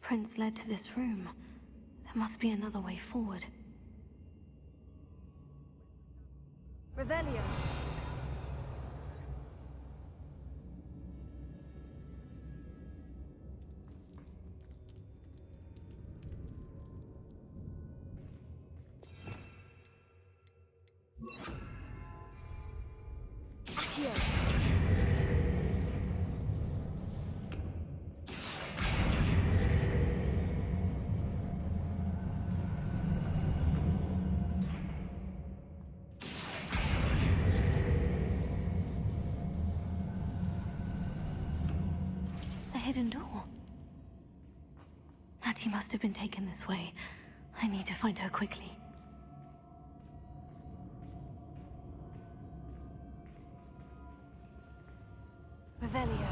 footprints led to this room. There must be another way forward. Revelio. Hidden door. Natty must have been taken this way. I need to find her quickly. Revelio.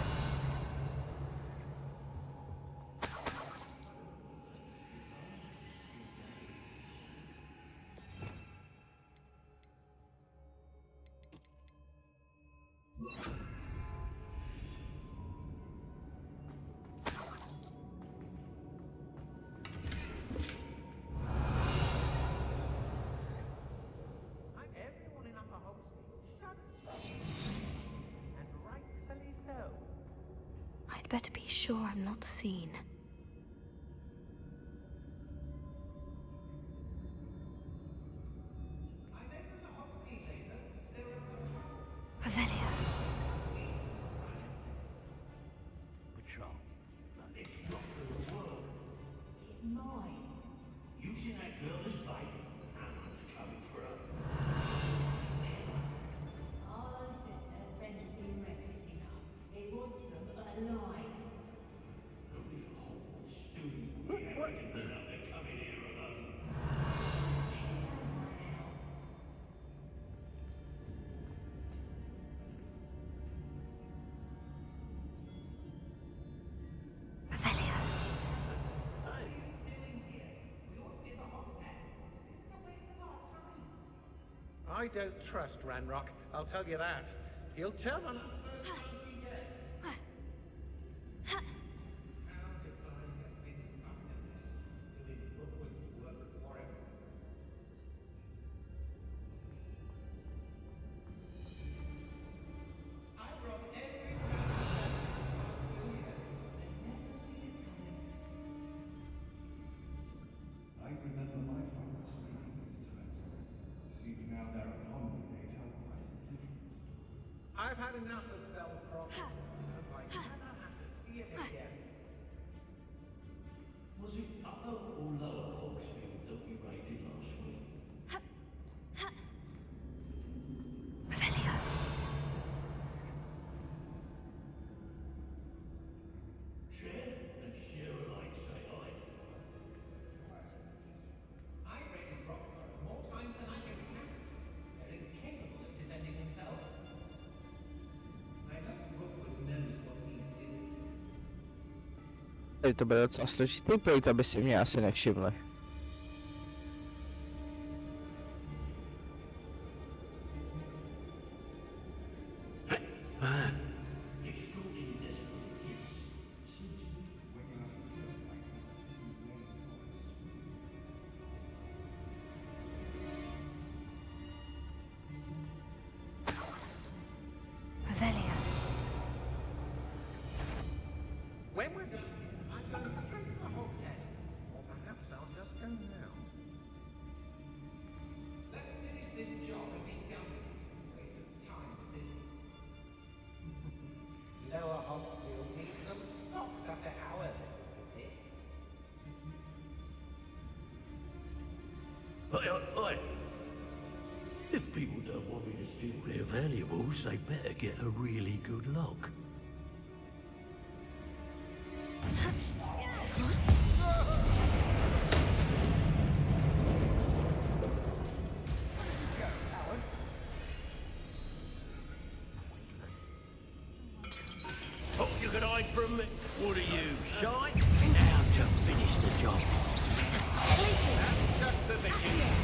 I'd better be sure I'm not seen. Revelio. Patrol. It's not gonna work. Keep in mind, using that girl as bait, no one's coming for her. Arlo says her friend would be reckless enough. He wants them alive. Only a Hogwarts student would be arrogant enough to come in here alone. Revelio. I don't trust Ranrock, I'll tell you that. He'll turn on us first chance he gets. I remember my father speaking these times. Seems now they're upon me, they tell quite a different story. I've had enough of Velcroft. I cannot have to see it again. Was it upper or lower Hogsfield that we raided last week? Revelio. Share and share alike, say I. I've raided Rockford more times than I can count. They're incapable of defending themselves. I hope Rookwood knows what he's doing. Tady to bude docela složitý projít, aby si mě asi nevšimli. Extraordinary desperate kids. Suits me. When you have a clerk like that, you blame office. Revelio. When we're done, I'm going straight to the Hogshead. Or perhaps I'll just go now. Let's finish this job and be done with it. Waste of time, this is. Lower Hogsfield needs some stops after our little visit. Oi. If people don't want me to steal their valuables, they better get a really good look. Oh, you can hide from me? What are you, shy? Now to finish the job. That's just the beginning.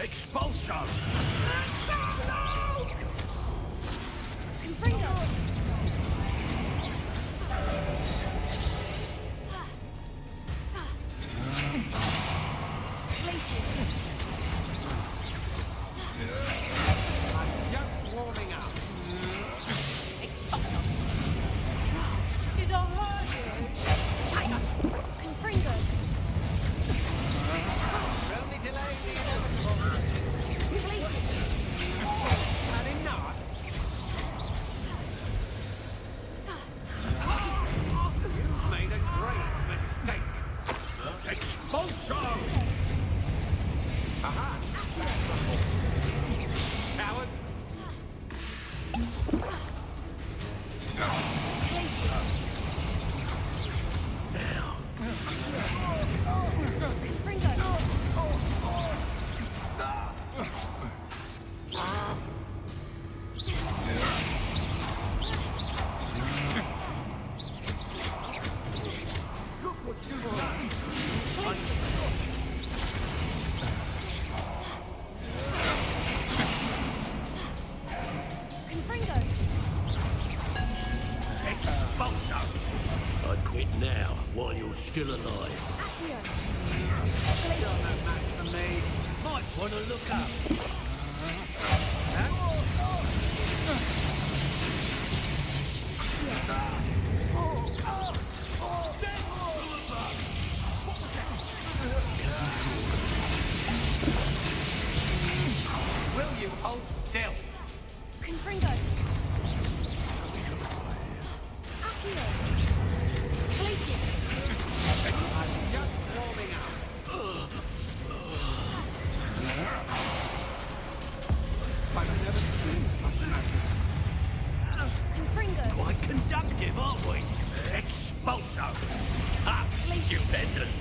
Expulsion! Confringo. Do it now, while you're still alive. Accio. Not that match for me. Might want to look up. Will you hold still? Confringo. Accio. Glacius. I'm just warming up. I've never seen such magic. Confringo. Quite conductive, aren't we? Expulso! Ha! You peasant!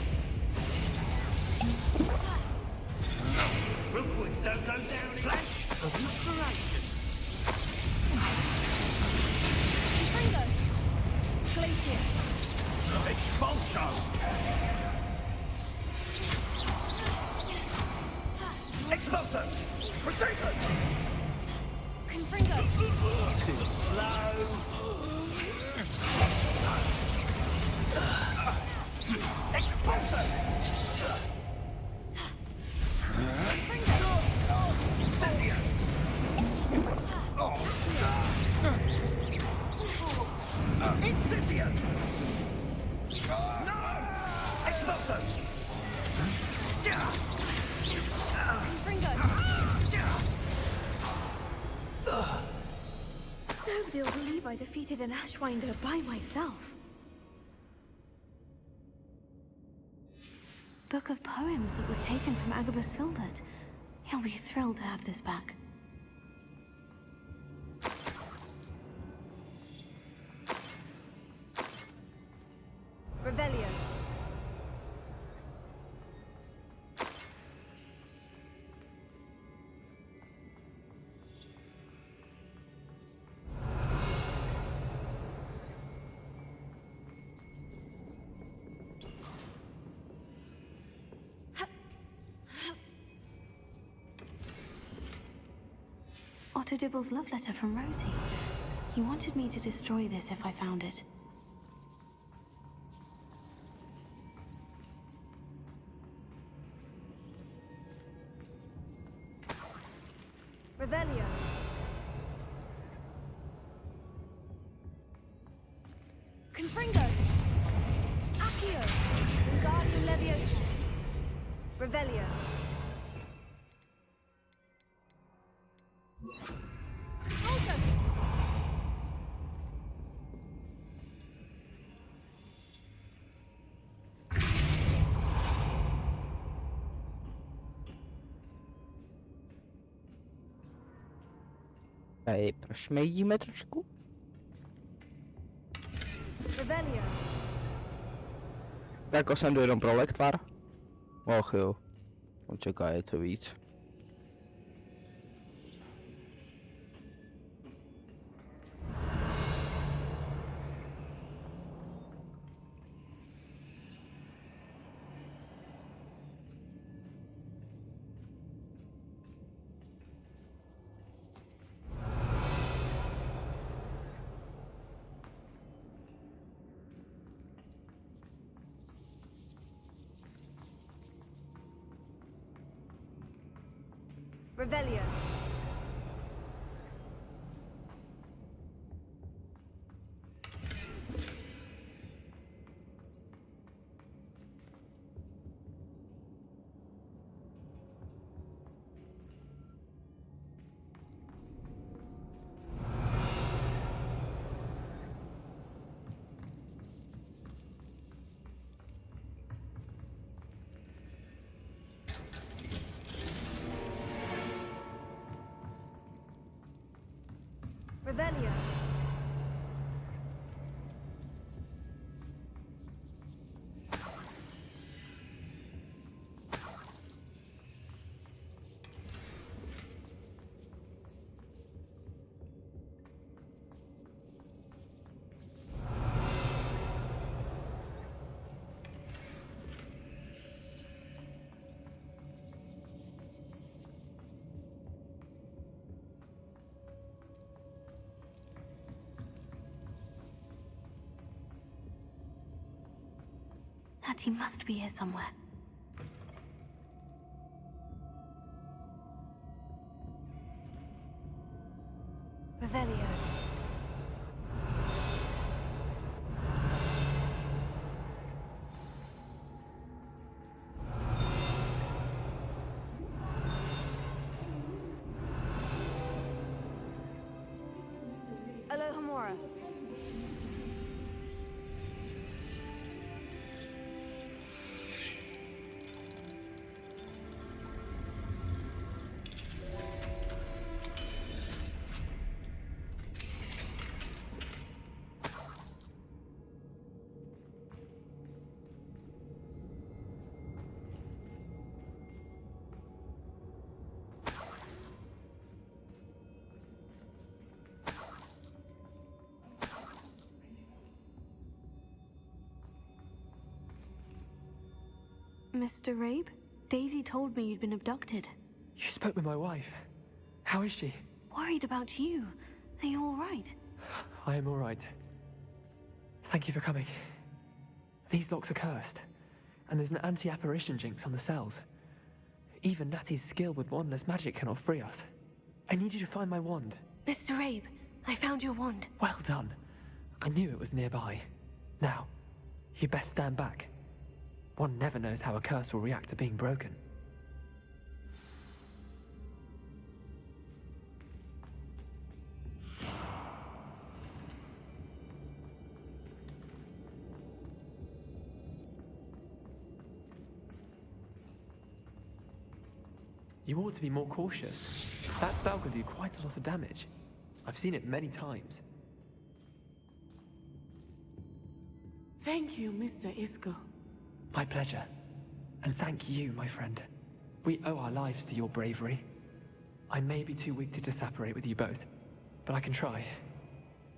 Rookwards don't go down in flash of inspiration. Confringo. Glacius. Expulso! Expulso! Protego! Confringo. Slow! Expulso! Incendio! Incendio! No! Expulso! Confringo. Nobody will believe I defeated an Ashwinder by myself. Book of poems that was taken from Agabus Filbert. He'll be thrilled to have this back. Revelio. Otto Dibble's love letter from Rosie. He wanted me to destroy this if I found it. Revelio. Confringo. Accio. Wingardium Leviosa. Revelio. Also. Tady prošmejdíme trošku. Revelio. Jako jsem jdu jenom pro lektvar. Och jo. Počkej, je to víc. Revelio. Revelio. Natty must be here somewhere. Revelio. Alohomora. Mr. Rabe? Daisy told me you'd been abducted. You spoke with my wife. How is she? Worried about you. Are you all right? I am all right. Thank you for coming. These locks are cursed, and there's an anti-apparition jinx on the cells. Even Natty's skill with wandless magic cannot free us. I need you to find my wand. Mr. Rabe, I found your wand. Well done. I knew it was nearby. Now, you best stand back. One never knows how a curse will react to being broken. You ought to be more cautious. That spell can do quite a lot of damage. I've seen it many times. Thank you, Mr. Isco. My pleasure. And thank you, my friend. We owe our lives to your bravery. I may be too weak to disapparate with you both, but I can try.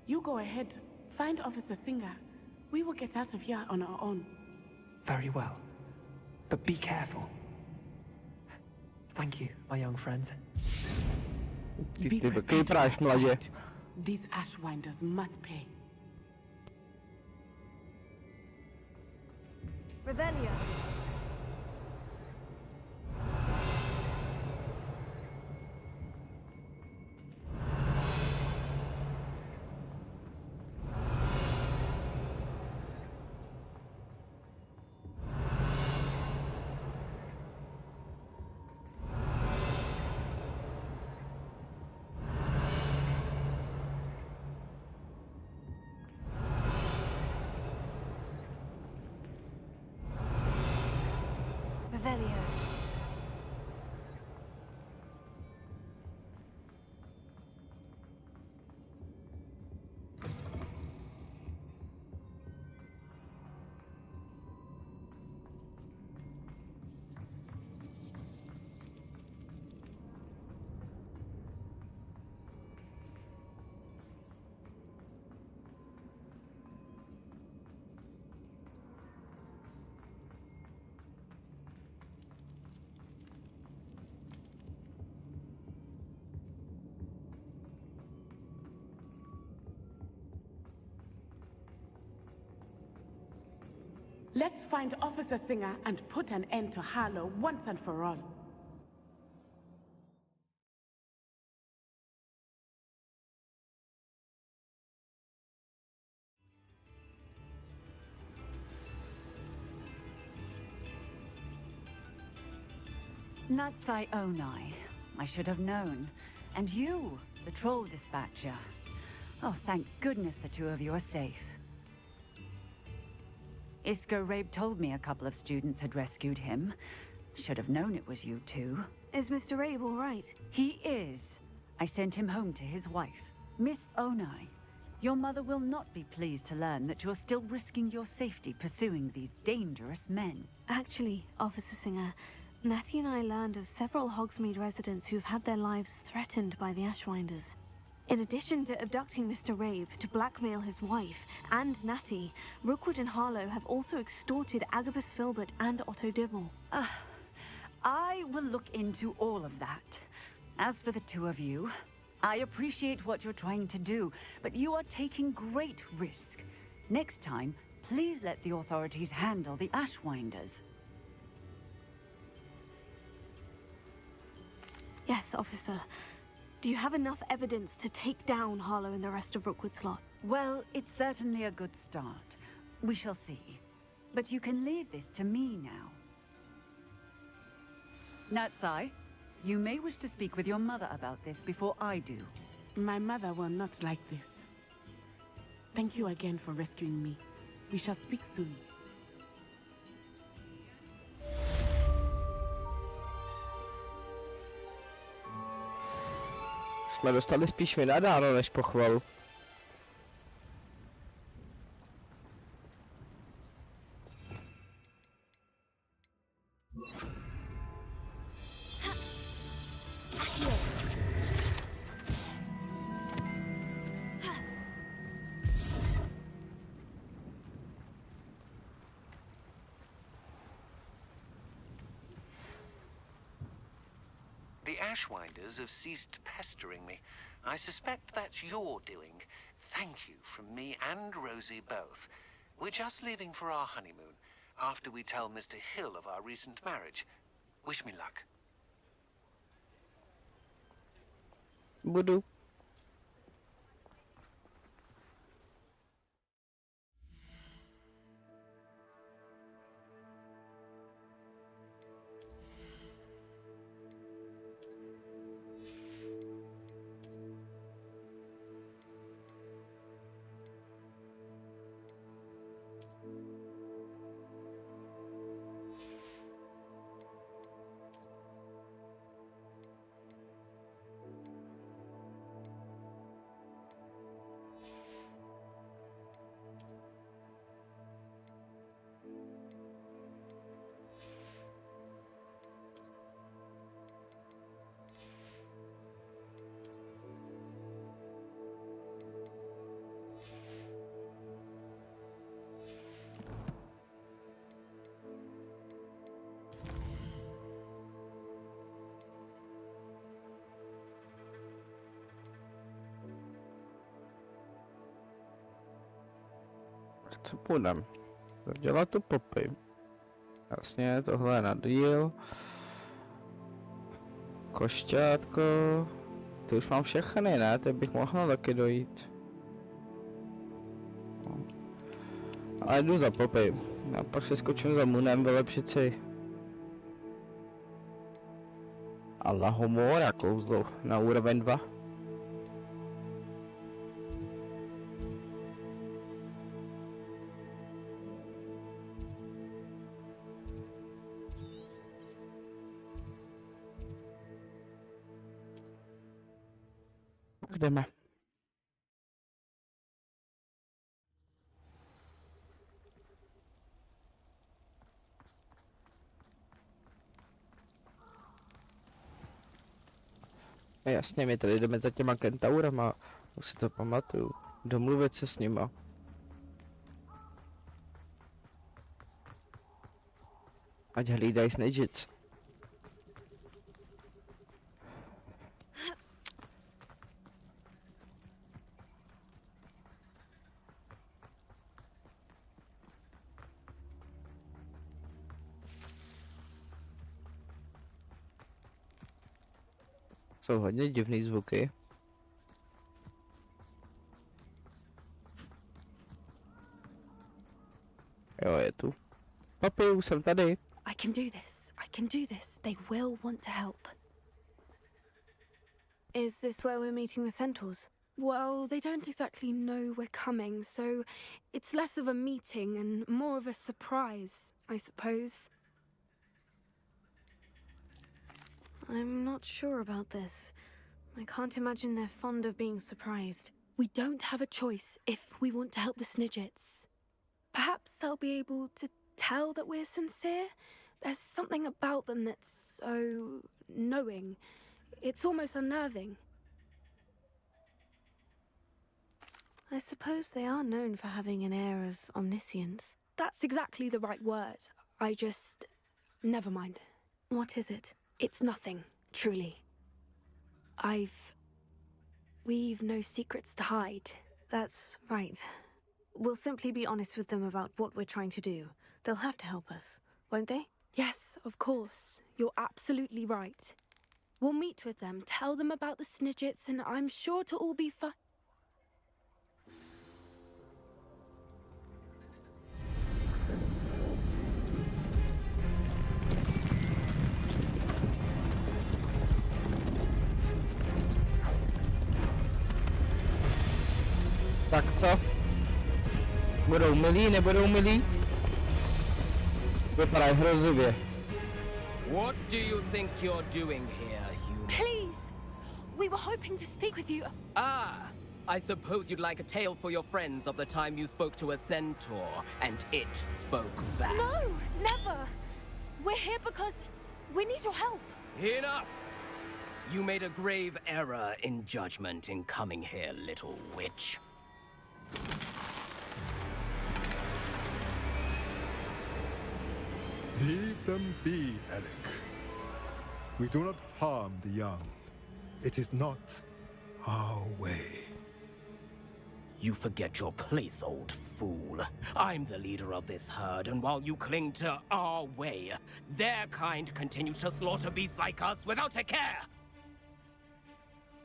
You go ahead. Find Officer Singer. We will get out of here on our own. Very well. But be careful. Thank you, my young friends. Be prepared for a fight. These Ashwinders must pay. Revelio. Revelio. Let's find Officer Singer and put an end to Harlow once and for all. Natsai Onai. I should have known. And you, the troll dispatcher. Oh, thank goodness the two of you are safe. Isco Rabe told me a couple of students had rescued him. Should have known it was you two. Is Mr. Rabe all right? He is. I sent him home to his wife. Miss Onai, your mother will not be pleased to learn that you're still risking your safety pursuing these dangerous men. Actually, Officer Singer, Natty and I learned of several Hogsmeade residents who've had their lives threatened by the Ashwinders. In addition to abducting Mr. Rabe to blackmail his wife and Natty, Rookwood and Harlow have also extorted Agabus Filbert and Otto Dibble. I will look into all of that. As for the two of you, I appreciate what you're trying to do, but you are taking great risk. Next time, Please let the authorities handle the Ashwinders. Yes, officer. Do you have enough evidence to take down Harlow and the rest of Rookwood's lot? Well, it's certainly a good start. We shall see. But you can leave this to me now. Natsai, you may wish to speak with your mother about this before I do. My mother will not like this. Thank you again for rescuing me. We shall speak soon. Jsme dostali spíš vynadáno než pochvalu. The Ashwinders have ceased pestering me. I suspect that's your doing. Thank you from me and Rosie both. We're just leaving for our honeymoon, after we tell Mr. Hill of our recent marriage. Wish me luck. Budu. Co půjdem? Dělat tu popy. Jasně, tohle je na díl. Košťátko. Ty už mám všechny, ne? Teď bych mohl taky dojít. Ale jdu za popy. A pak se skočím za Moonem vylepšit si. Allahomora kouzlo na úroveň 2. Jdeme. Jasně, my tady jdeme za těma kentaurama, už si to pamatuju. Domluvit se s nima. Ať hlídají snidžic. Jsou hodně divný zvuky. Jo, je tu. Papi, už jsem tady. I can do this. I can do this. They will want to help. Is this where we're meeting the centaurs? Well, they don't exactly know we're coming, so it's less of a meeting and more of a surprise, I suppose. I'm not sure about this. I can't imagine they're fond of being surprised. We don't have a choice if we want to help the Snidgets. Perhaps they'll be able to tell that we're sincere. There's something about them that's so knowing. It's almost unnerving. I suppose they are known for having an air of omniscience. That's exactly the right word. I just... never mind. What is it? It's nothing, truly. We've no secrets to hide. That's right. we'll simply be honest with them about what we're trying to do. They'll have to help us, won't they? Yes, of course. You're absolutely right. We'll meet with them, tell them about the Snidgets, and I'm sure to all be fine. Tak co? Budou milí, nebudou milí? Vypadají hrozivě. What do you think you're doing here, human? Please! We were hoping to speak with you. Ah! I suppose you'd like a tale for your friends of the time you spoke to a centaur, and it spoke back. No! Never! We're here because we need your help. Enough! You made a grave error in judgment in coming here, little witch. Leave them be, Alec. We do not harm the young. It is not our way. You forget your place, old fool. I'm the leader of this herd, and while you cling to our way, their kind continues to slaughter beasts like us without a care!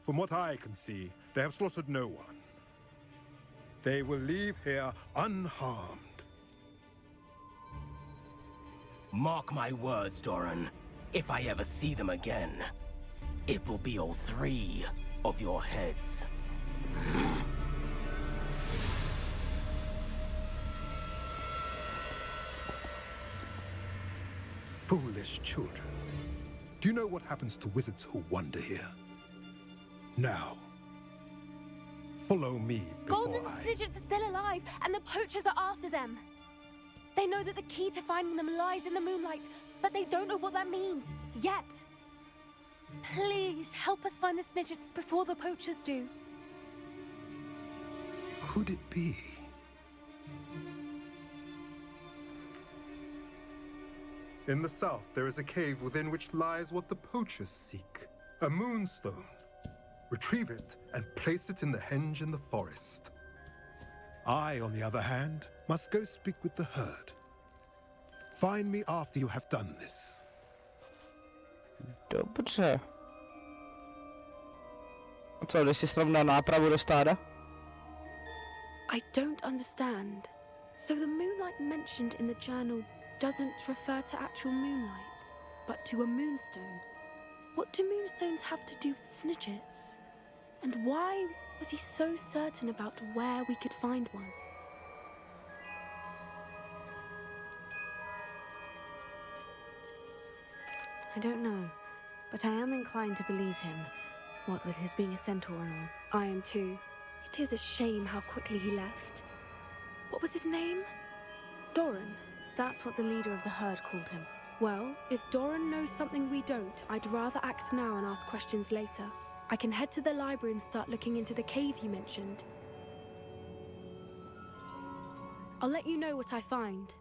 From what I can see, they have slaughtered no one. They will leave here unharmed. Mark my words, Doran. If I ever see them again, it will be all 3 of your heads. Foolish children. Do you know what happens to wizards who wander here? Now, follow me before Golden Snidgets are still alive, and the poachers are after them. They know that the key to finding them lies in the moonlight, but they don't know what that means, yet. Please, help us find the Snidgets before the poachers do. Could it be? In the south, there is a cave within which lies what the poachers seek. A moonstone. Retrieve it and place it in the henge in the forest. I, on the other hand, must go speak with the herd. Find me after you have done this. Dobře. A co, když si srovná nápravu do stáda? I don't understand. So the moonlight mentioned in the journal doesn't refer to actual moonlight, but to a moonstone. What do moonstones have to do with Snidgets? And why was he so certain about where we could find one? I don't know, but I am inclined to believe him, what with his being a centaur and all. I am too. It is a shame how quickly he left. What was his name? Doran. That's what the leader of the herd called him. Well, if Doran knows something we don't, I'd rather act now and ask questions later. I can head to the library and start looking into the cave you mentioned. I'll let you know what I find.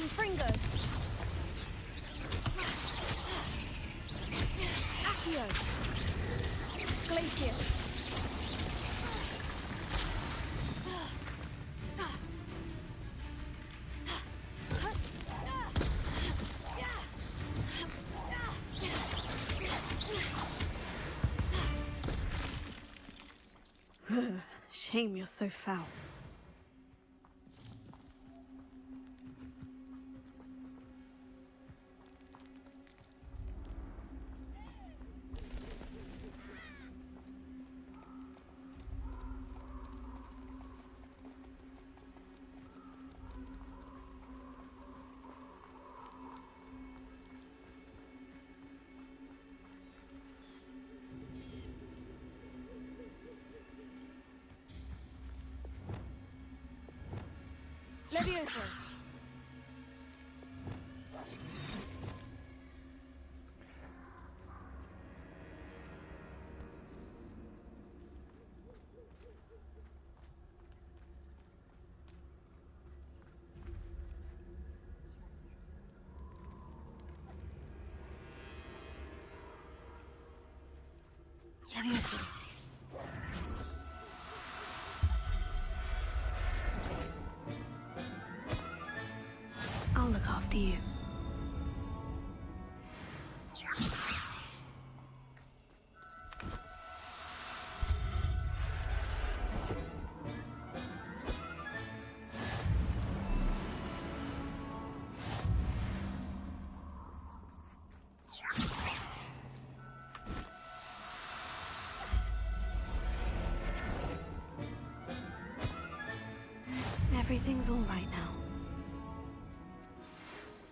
Fringo. Accio. Glacius. Shame you're so foul. Levioso. Levioso. I'll look after you. Everything's all right now.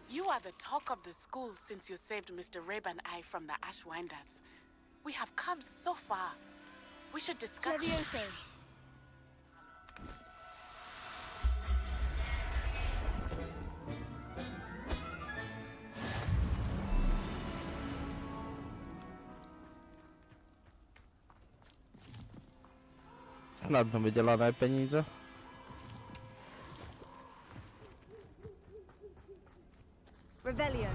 You are the talk of the school since you saved Mr. Rabe and I from the Ashwinders. We have come so far. We should discuss... Levioso. Snadno vydělané peníze. Revelio.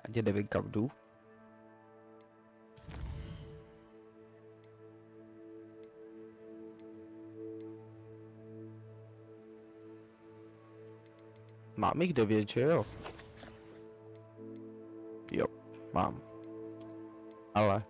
Ať nevím kam jdu. Mám jich 9, že jo? Jo, mám. Ale...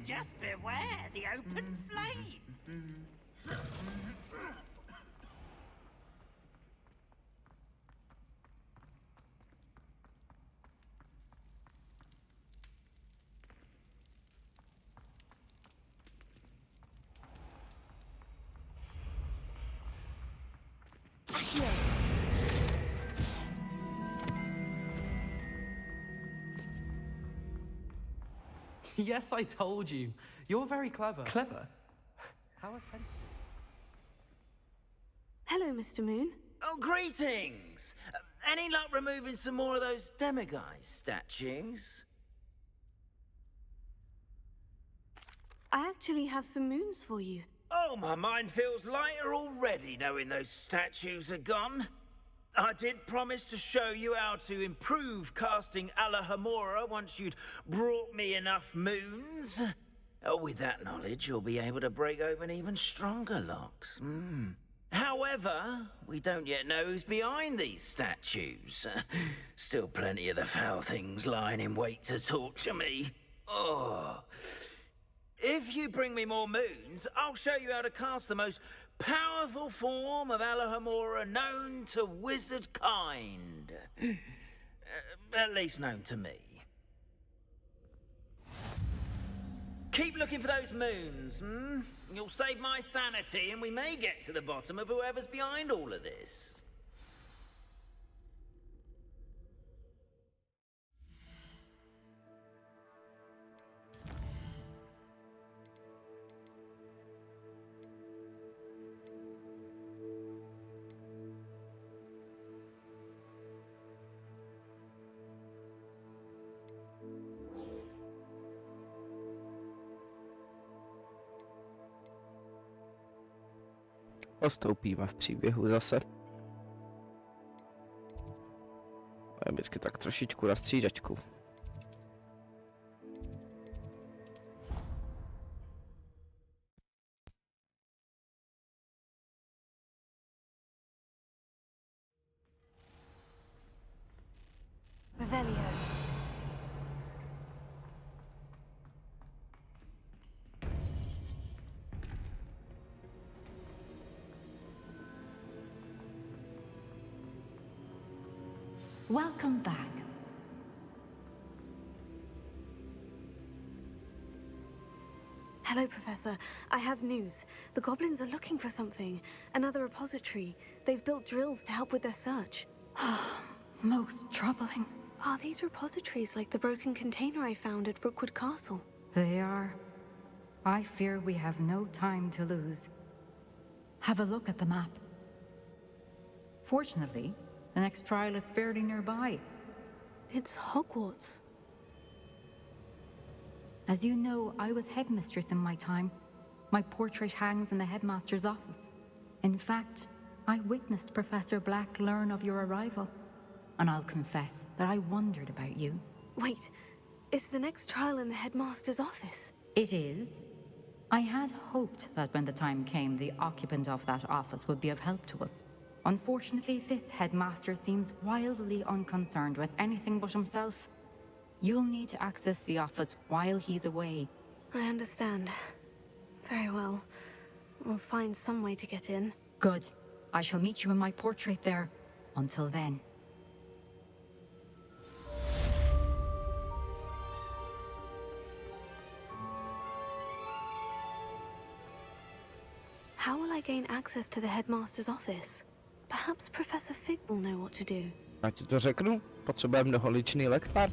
Just beware the open flame. Yes, I told you. You're very clever. Clever? How offensive. Hello, Mr. Moon. Oh, greetings! Any luck removing some more of those demiguise statues? I actually have some moons for you. Oh, my mind feels lighter already knowing those statues are gone. I did promise to show you how to improve casting Alohomora once you'd brought me enough moons. With that knowledge, you'll be able to break open even stronger locks. However, we don't yet know who's behind these statues. Still plenty of the foul things lying in wait to torture me. Oh. If you bring me more moons, I'll show you how to cast the most powerful form of Alohomora known to wizard kind. At least known to me. Keep looking for those moons, You'll save my sanity and we may get to the bottom of whoever's behind all of this. Postoupíme v příběhu zase. A vždycky tak trošičku na střídačku. Welcome back. Hello, Professor. I have news. The goblins are looking for something. Another repository. They've built drills to help with their search. Most troubling. Are these repositories like the broken container I found at Rookwood Castle? They are. I fear we have no time to lose. Have a look at the map. Fortunately, the next trial is fairly nearby. It's Hogwarts. As you know, I was headmistress in my time. My portrait hangs in the headmaster's office. In fact, I witnessed Professor Black learn of your arrival. And I'll confess that I wondered about you. Wait, is the next trial in the headmaster's office? It is. I had hoped that when the time came, the occupant of that office would be of help to us. Unfortunately, this headmaster seems wildly unconcerned with anything but himself. You'll need to access the office while he's away. I understand. Very well. We'll find some way to get in. Good. I shall meet you in my portrait there. Until then. How will I gain access to the headmaster's office? Perhaps Professor Fig will know what to do. Já ti to řeknu. Potřebujeme doholičný lektvar.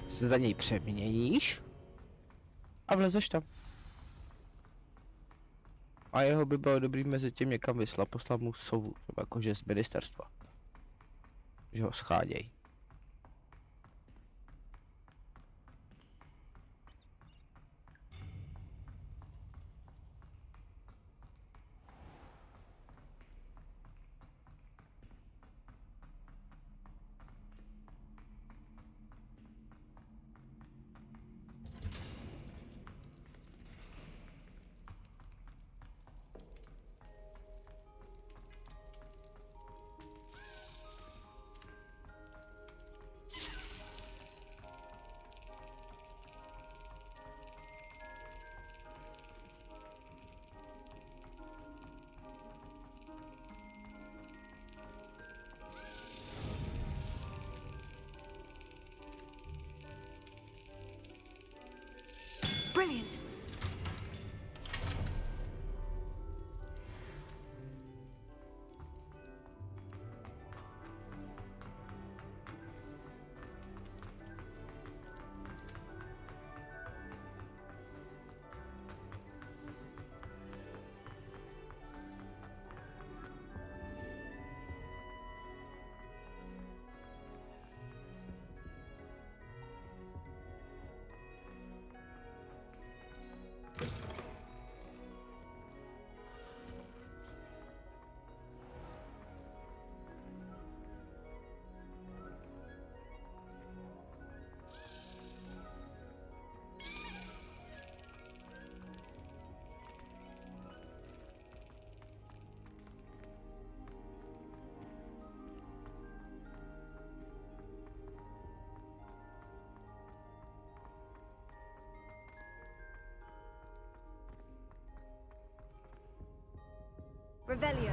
Se za něj přeměníš a vlezeš tam. A jeho by bylo dobrý mezi tím někam vyslat, poslat mu sovu, třeba jakože z ministerstva. Že ho scháděj. Revelio.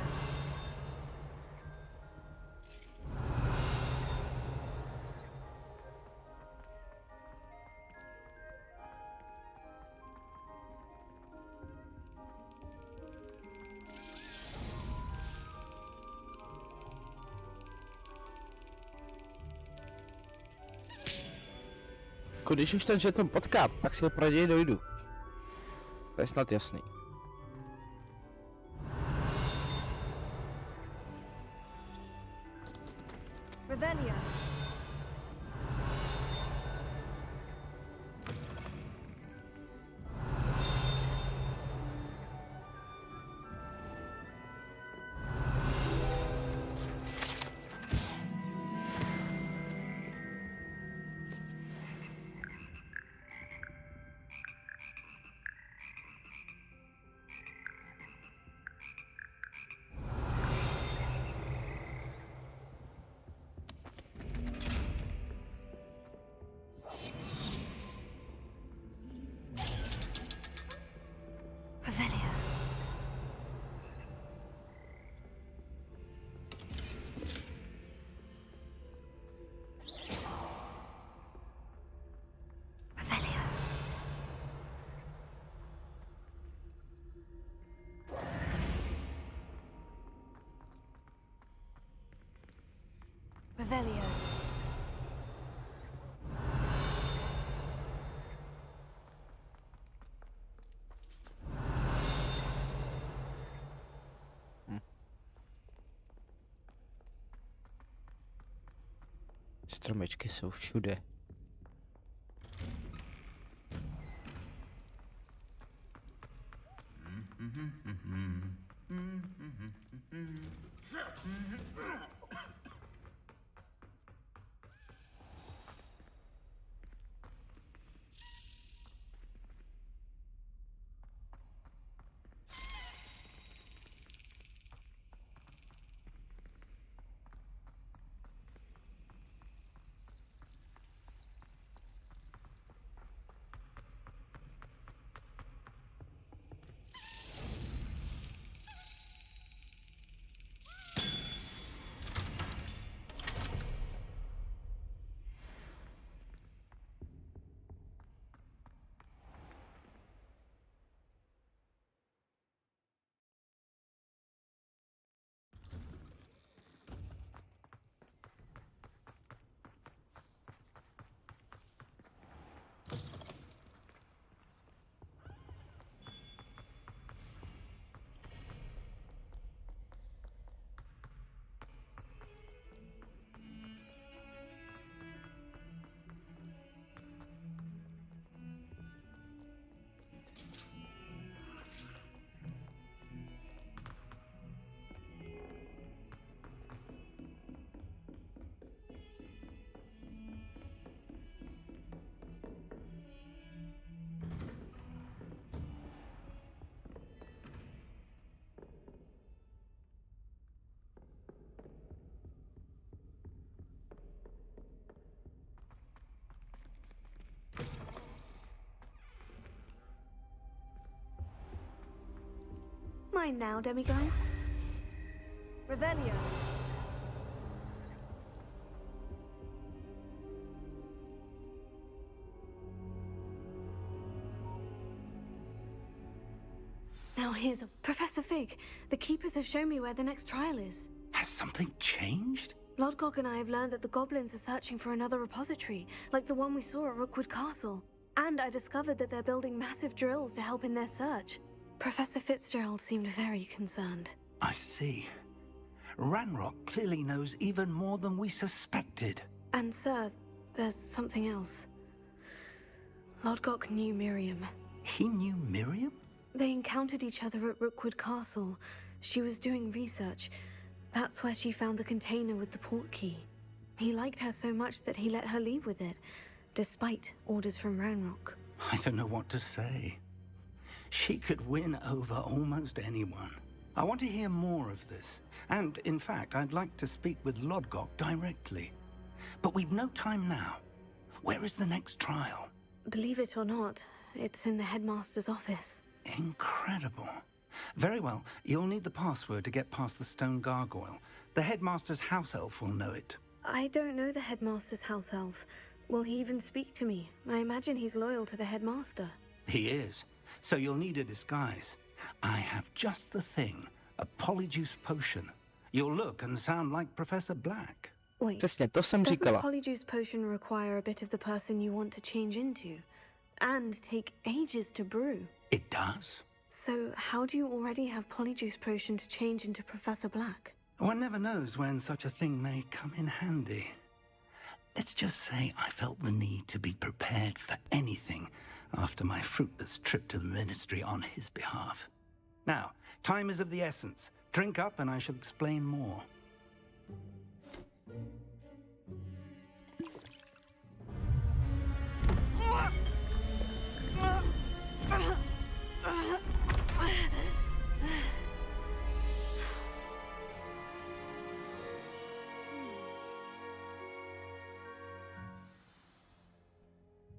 Když už ten žeton potkám, tak si ho pro něj dojdu. To je snad jasný. Revelio. Revelio. Stromečky jsou všude. Mine now, demiguise. Revelio. Now here's a Professor Fig. The keepers have shown me where the next trial is. Has something changed? Lodgok and I have learned that the goblins are searching for another repository, like the one we saw at Rookwood Castle. And I discovered that they're building massive drills to help in their search. Professor Fitzgerald seemed very concerned. I see. Ranrock clearly knows even more than we suspected. And sir, there's something else. Lodgok knew Miriam. He knew Miriam? They encountered each other at Rookwood Castle. She was doing research. That's where she found the container with the port key. He liked her so much that he let her leave with it, despite orders from Ranrock. I don't know what to say. She could win over almost anyone. I want to hear more of this. And, in fact, I'd like to speak with Lodgok directly. But we've no time now. Where is the next trial? Believe it or not, it's in the headmaster's office. Incredible. Very well. You'll need the password to get past the stone gargoyle. The headmaster's house elf will know it. I don't know the headmaster's house elf. Will he even speak to me? I imagine he's loyal to the headmaster. He is. So you'll need a disguise. I have just the thing. A polyjuice potion. You'll look and sound like Professor Black. Wait, Přesně, to jsem does the říkala. polyjuice potion require a bit of the person you want to change into? And take ages to brew? It does. So how do you already have polyjuice potion to change into Professor Black? One never knows when such a thing may come in handy. Let's just say I felt the need to be prepared for anything after my fruitless trip to the ministry on his behalf. Now, time is of the essence. Drink up and I shall explain more.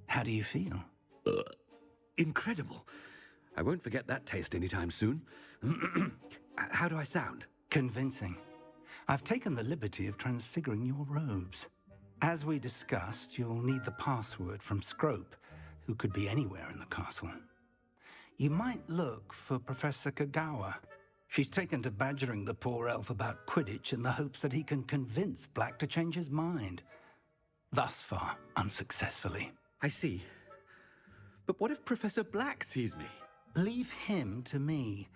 How do you feel? Incredible. I won't forget that taste anytime soon. How do I sound? Convincing. I've taken the liberty of transfiguring your robes. As we discussed, you'll need the password from Scrope, who could be anywhere in the castle. You might look for Professor Kagawa. She's taken to badgering the poor elf about Quidditch in the hopes that he can convince Black to change his mind. Thus far, unsuccessfully. I see. But what if Professor Black sees me? Leave him to me.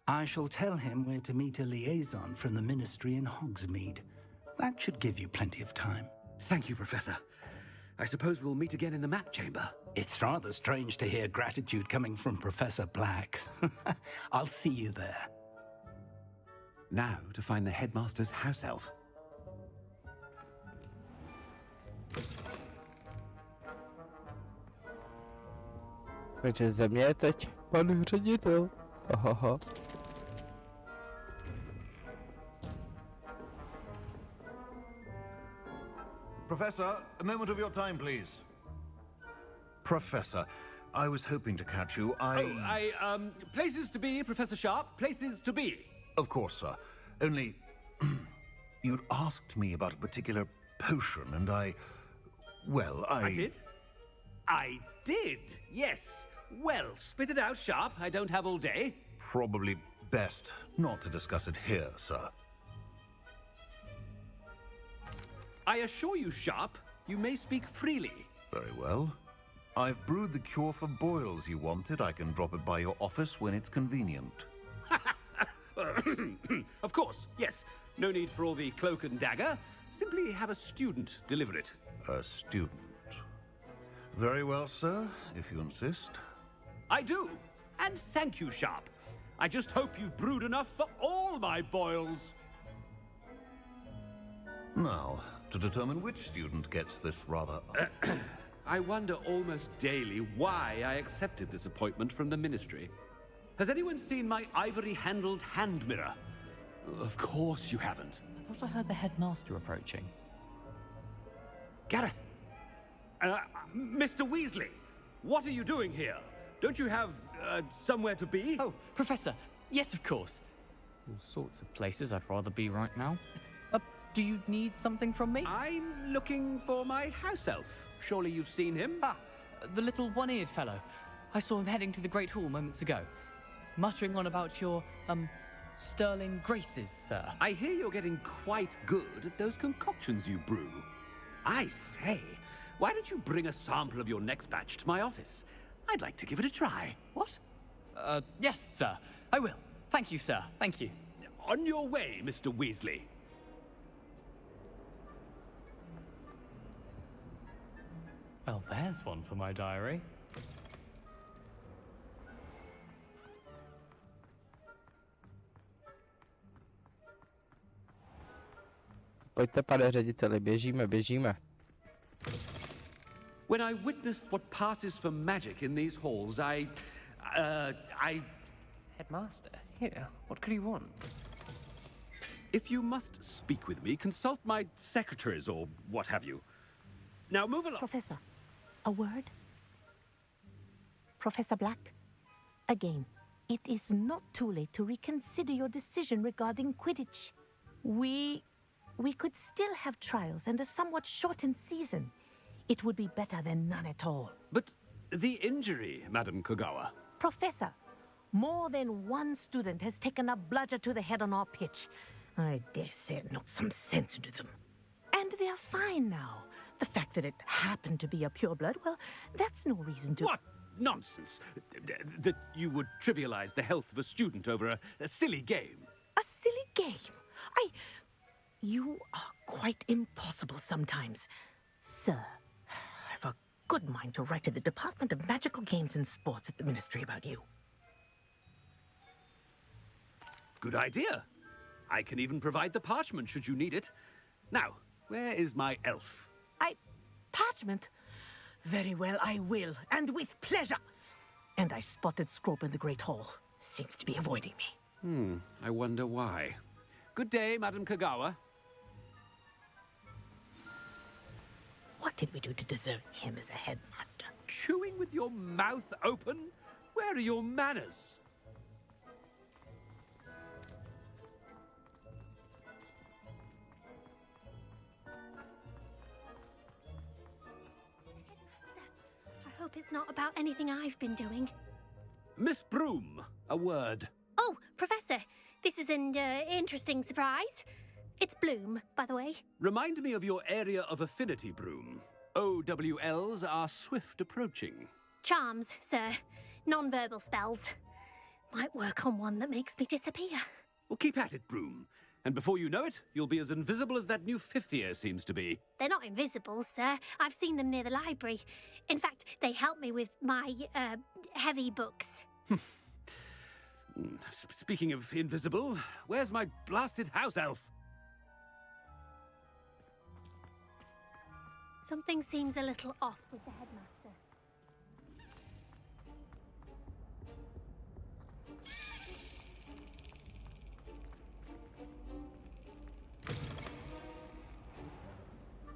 I shall tell him where to meet a liaison from the ministry in Hogsmeade. That should give you plenty of time. Thank you, Professor. I suppose we'll meet again in the map chamber. It's rather strange to hear gratitude coming from Professor Black. I'll see you there. Now to find the headmaster's house elf. Takže ze mě je teď pan ředitel. Hahaha. Professor, a moment of your time, please. Professor, I was hoping to catch you. Places to be, Professor Sharp, places to be. Of course, sir. Only, you'd asked me about a particular potion, and I did? I did, yes. Well, spit it out, Sharp. I don't have all day. Probably best not to discuss it here, sir. I assure you, Sharp, you may speak freely. Very well. I've brewed the cure for boils you wanted. I can drop it by your office when it's convenient. Of course, yes. No need for all the cloak and dagger. Simply have a student deliver it. A student. Very well, sir, if you insist. I do. And thank you, Sharp. I just hope you've brewed enough for all my boils. Now, to determine which student gets this rather... I wonder almost daily why I accepted this appointment from the ministry. Has anyone seen my ivory-handled hand mirror? Of course you haven't. I thought I heard the headmaster approaching. Gareth! Mr. Weasley, what are you doing here? Don't you have, somewhere to be? Oh, Professor, yes, of course. All sorts of places I'd rather be right now. Do you need something from me? I'm looking for my house elf. Surely you've seen him? Ah, the little one-eared fellow. I saw him heading to the Great Hall moments ago. Muttering on about your, sterling graces, sir. I hear you're getting quite good at those concoctions you brew. I say, why don't you bring a sample of your next batch to my office? I'd like to give it a try. What? Yes, sir. I will. Thank you, sir. Thank you. On your way, Mr. Weasley. Well, there's one for my diary. Pojďte, pane řediteli, běžíme. When I witnessed what passes for magic in these halls, I... Headmaster, here, what could he want? If you must speak with me, consult my secretaries or what have you. Now move along. Professor, a word? Professor Black? Again, it is not too late to reconsider your decision regarding Quidditch. We could still have trials and a somewhat shortened season. It would be better than none at all. But the injury, Madam Kogawa. Professor, more than one student has taken a bludger to the head on our pitch. I dare say it knocked some sense into them. And they're fine now. The fact that it happened to be a pureblood, well, that's no reason to... What nonsense! That you would trivialize the health of a student over a silly game. A silly game? You are quite impossible sometimes. Sir, I've a good mind to write to the Department of Magical Games and Sports at the Ministry about you. Good idea. I can even provide the parchment should you need it. Now, where is my elf? Parchment? Very well, I will, and with pleasure. And I spotted Scrope in the Great Hall. Seems to be avoiding me. I wonder why. Good day, Madam Kogawa. What did we do to deserve him as a headmaster? Chewing with your mouth open? Where are your manners? I hope it's not about anything I've been doing. Miss Broom, a word. Oh, Professor, this is an interesting surprise. It's Bloom, by the way. Remind me of your area of affinity, Broom. OWLs are swift approaching. Charms, sir. Non-verbal spells. Might work on one that makes me disappear. Well, keep at it, Broom. And before you know it, you'll be as invisible as that new fifth year seems to be. They're not invisible, sir. I've seen them near the library. In fact, they help me with my, heavy books. Speaking of invisible, where's my blasted house elf? Something seems a little off with the headmaster.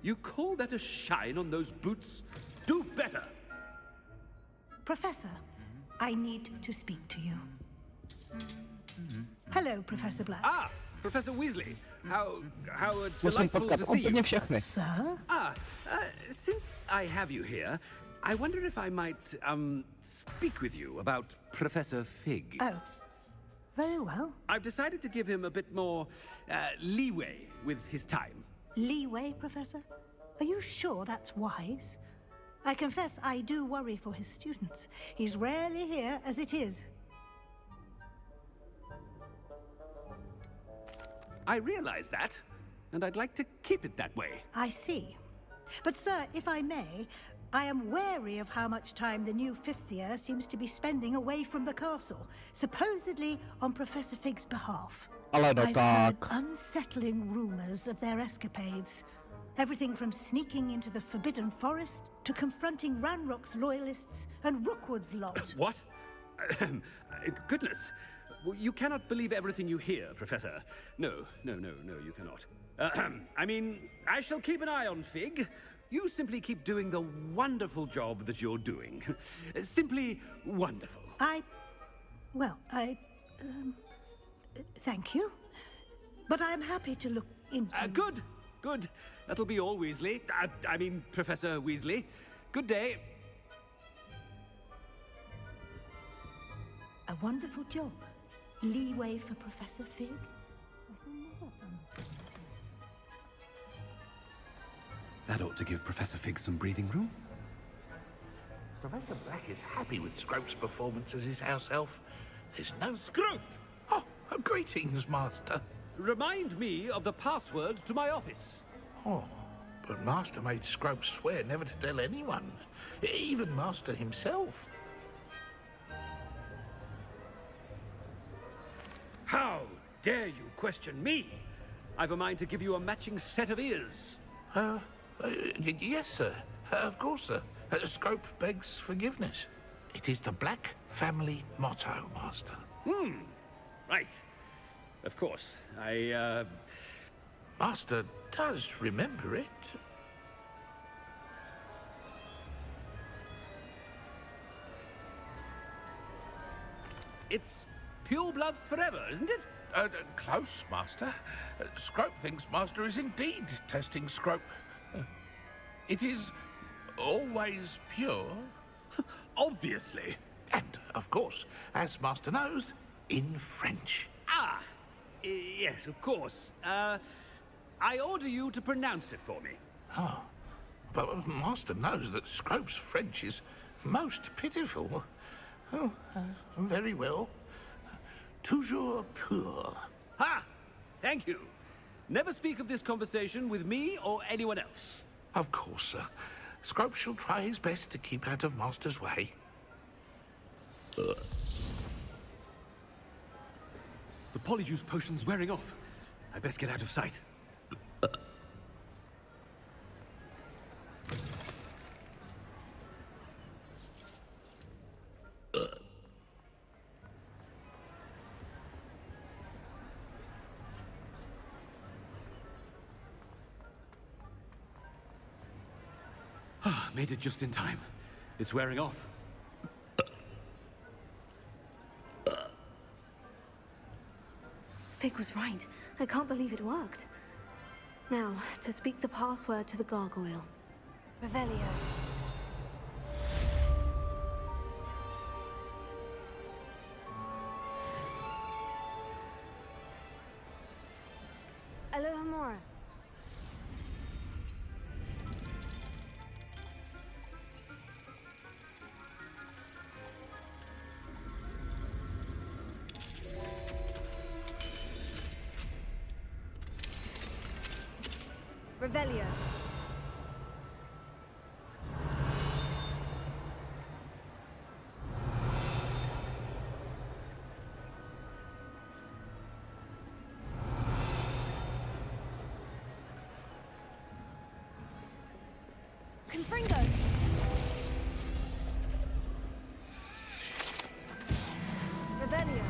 You call that a shine on those boots? Do better! Professor, I need to speak to you. Hello, Professor Black. Ah, Professor Weasley. How Musím delightful potkat to see úplně you. všechny. Sir? Since I have you here, I wonder if I might, speak with you about Professor Fig. Oh, very well. I've decided to give him a bit more, leeway with his time. Leeway, Professor? Are you sure that's wise? I confess I do worry for his students. He's rarely here as it is. I realize that, and I'd like to keep it that way. I see. But, sir, if I may, I am wary of how much time the new fifth year seems to be spending away from the castle, supposedly on Professor Fig's behalf. Ale no I've heard tak. unsettling rumors of their escapades. Everything from sneaking into the Forbidden Forest to confronting Ranrock's loyalists and Rookwood's lot. What? Goodness. Well, you cannot believe everything you hear, Professor. No, you cannot. I mean, I shall keep an eye on Fig. You simply keep doing the wonderful job that you're doing. Simply wonderful. Thank you. But I'm happy to look into... Good. That'll be all, Weasley. I mean, Professor Weasley. Good day. A wonderful job. Leeway for Professor Fig? That ought to give Professor Fig some breathing room. Professor Black is happy with Scrope's performance as his house elf. There's no... Scrope! Oh, greetings, Master. Remind me of the password to my office. Oh, but Master made Scrope swear never to tell anyone, even Master himself. How dare you question me? I've a mind to give you a matching set of ears. Yes, sir. Of course, sir. Scrope begs forgiveness. It is the Black family motto, Master. Right. Of course. Master does remember it. It's pure bloods forever, isn't it? Close, Master. Scrope thinks Master is indeed testing Scrope. It is always pure. Obviously. And, of course, as Master knows, in French. Ah, yes, of course. I order you to pronounce it for me. Oh, but Master knows that Scrope's French is most pitiful. Oh, very well. Toujours pur. Ha! Thank you. Never speak of this conversation with me or anyone else. Of course, sir. Scrope shall try his best to keep out of Master's way. The polyjuice potion's wearing off. I best get out of sight. Made it just in time. It's wearing off. Fig was right. I can't believe it worked. Now, to speak the password to the gargoyle. Revelio. Alohomora. Revelio. Confringo. Revelio.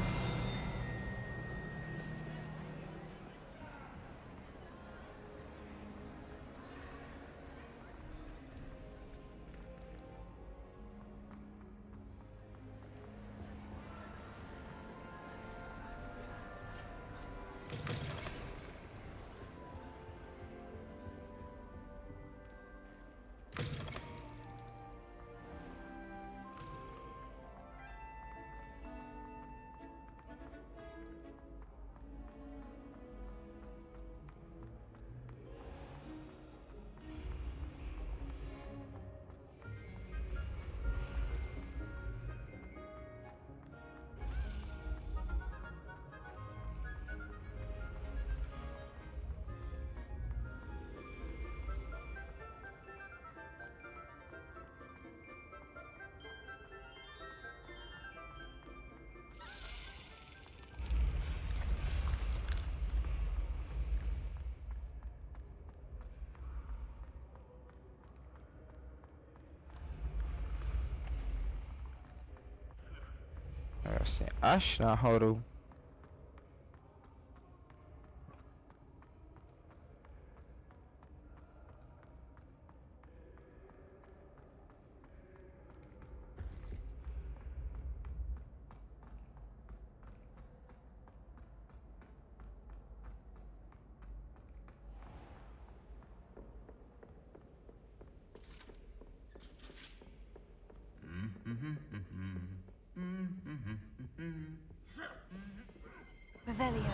Vlastně až nahoru. Revelio.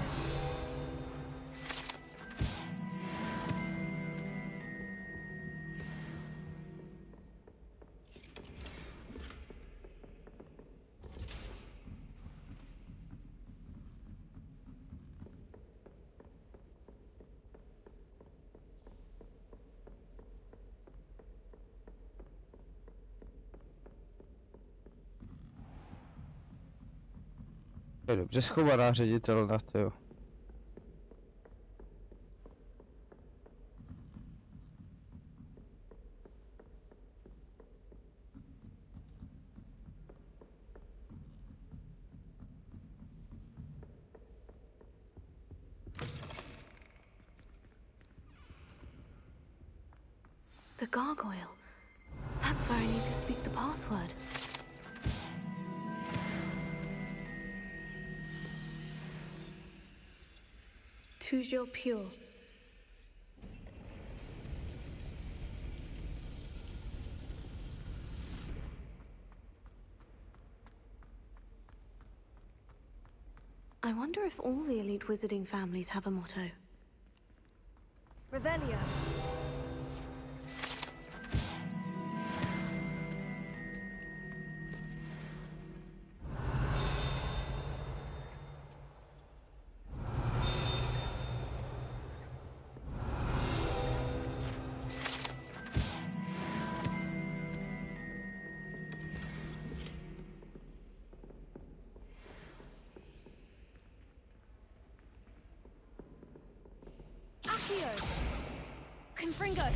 Je dobře schovaná ředitelna, tyjo. The gargoyle. That's where I need to speak the password. toujours pure. I wonder if all the elite wizarding families have a motto. Revelio. Confringo!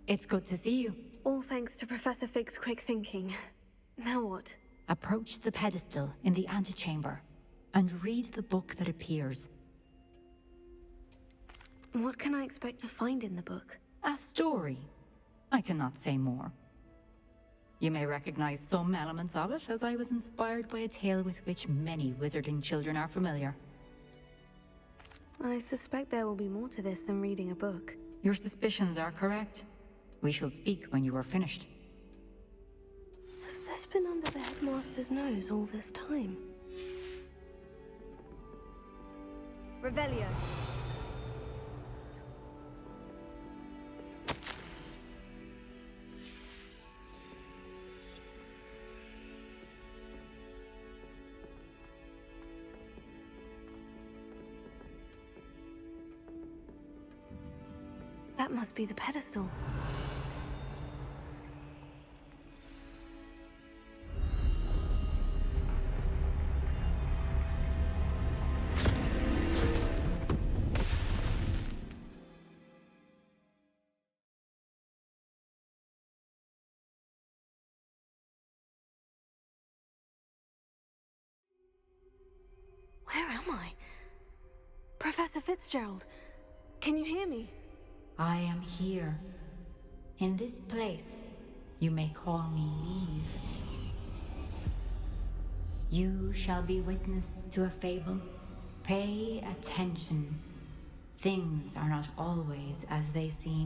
It's good to see you. All thanks to Professor Fig's quick thinking. Now what? Approach the pedestal in the antechamber and read the book that appears. What can I expect to find in the book? A story. I cannot say more. You may recognize some elements of it, as I was inspired by a tale with which many wizarding children are familiar. I suspect there will be more to this than reading a book. Your suspicions are correct. We shall speak when you are finished. Has this been under the headmaster's nose all this time? Revelio. That must be the pedestal. Where am I? Professor Fitzgerald, can you hear me? I am here. In this place, you may call me Leave. You shall be witness to a fable. Pay attention. Things are not always as they seem.